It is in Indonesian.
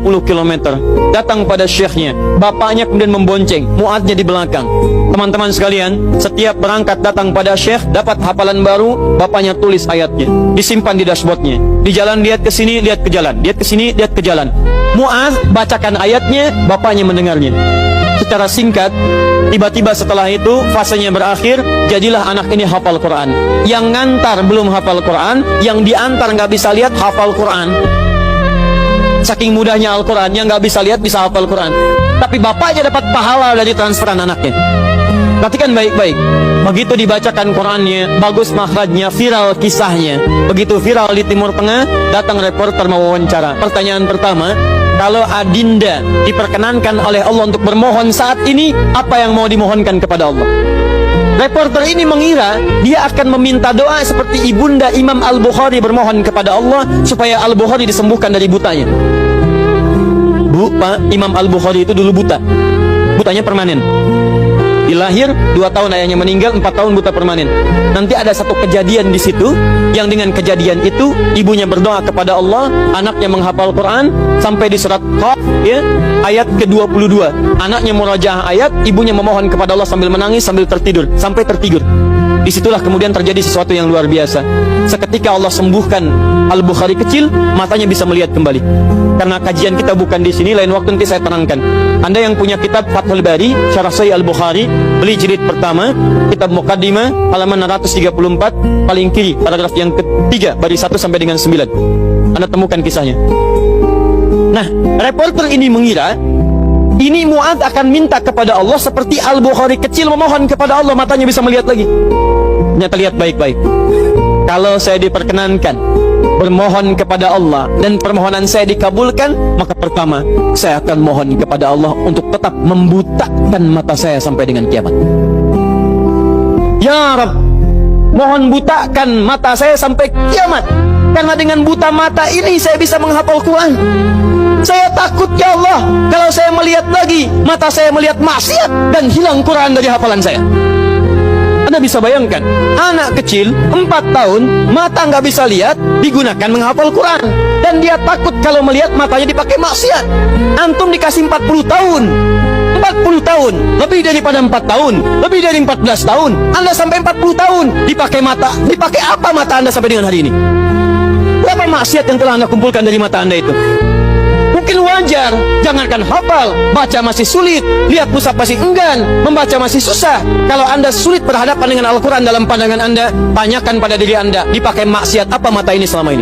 km. Datang pada syekhnya, bapaknya kemudian membonceng, Mu'adznya di belakang. Teman-teman sekalian, setiap berangkat datang pada syekh, dapat hafalan baru, bapaknya tulis ayatnya, disimpan di dashboardnya. Di jalan lihat ke sini, lihat ke jalan, lihat ke sini, lihat ke jalan. Mu'adz bacakan ayatnya, bapaknya mendengarnya. Secara singkat, tiba-tiba setelah itu fasenya berakhir, jadilah anak ini hafal Quran. Yang ngantar belum hafal Quran, yang diantar nggak bisa lihat hafal Quran. Saking mudahnya Al-Quran, yang nggak bisa lihat bisa hafal Quran. Tapi bapaknya dapat pahala dari transferan anaknya. Perhatikan baik-baik. Begitu dibacakan Qurannya, bagus makhrajnya, viral kisahnya. Begitu viral di Timur Tengah, datang reporter mewawancara. Pertanyaan pertama, kalau Adinda diperkenankan oleh Allah untuk bermohon saat ini, apa yang mau dimohonkan kepada Allah? Reporter ini mengira dia akan meminta doa seperti ibunda Imam Al-Bukhari bermohon kepada Allah supaya Al-Bukhari disembuhkan dari butanya. Bu, Pak, Imam Al-Bukhari itu dulu buta. Butanya permanen. Dilahir 2 tahun ayahnya meninggal, 4 tahun buta permanen. Nanti ada satu kejadian di situ, yang dengan kejadian itu ibunya berdoa kepada Allah, anaknya menghafal Quran sampai di surat Qaf, ya, ayat ke-22. Anaknya murajaah ayat, ibunya memohon kepada Allah sambil menangis, sambil tertidur, sampai tertidur. Disitulah kemudian terjadi sesuatu yang luar biasa. Seketika Allah sembuhkan Al-Bukhari kecil, matanya bisa melihat kembali. Karena kajian kita bukan di sini, lain waktu nanti saya terangkan. Anda yang punya kitab Fathul Bari, Syarah Sahih Al-Bukhari, beli jilid pertama, kitab Muqaddimah, halaman 634, paling kiri, paragraf yang ketiga, baris 1 sampai dengan 9. Anda temukan kisahnya. Nah, reporter ini mengira ini Mu'adz akan minta kepada Allah seperti Al-Bukhari kecil memohon kepada Allah, matanya bisa melihat lagi. Ternyata lihat baik-baik. Kalau saya diperkenankan bermohon kepada Allah dan permohonan saya dikabulkan, maka pertama saya akan mohon kepada Allah untuk tetap membutakan mata saya sampai dengan kiamat. Ya Rabb, mohon butakan mata saya sampai kiamat, karena dengan buta mata ini saya bisa menghafal Quran. Saya takut ya Allah, kalau saya melihat lagi, mata saya melihat maksiat dan hilang Quran dari hafalan saya. Anda bisa bayangkan, anak kecil 4 tahun, mata nggak bisa lihat, digunakan menghafal Quran. Dan dia takut kalau melihat matanya dipakai maksiat. Antum dikasih 40 tahun, 40 tahun, lebih daripada 4 tahun, lebih dari 14 tahun, Anda sampai 40 tahun, dipakai mata, dipakai apa mata Anda sampai dengan hari ini? Berapa maksiat yang telah Anda kumpulkan dari mata Anda itu? Mungkin wajar, jangankan hafal, baca masih sulit, lihat mushaf masih enggan, membaca masih susah. Kalau Anda sulit berhadapan dengan Al-Quran dalam pandangan Anda, tanyakan pada diri Anda, dipakai maksiat apa mata ini selama ini?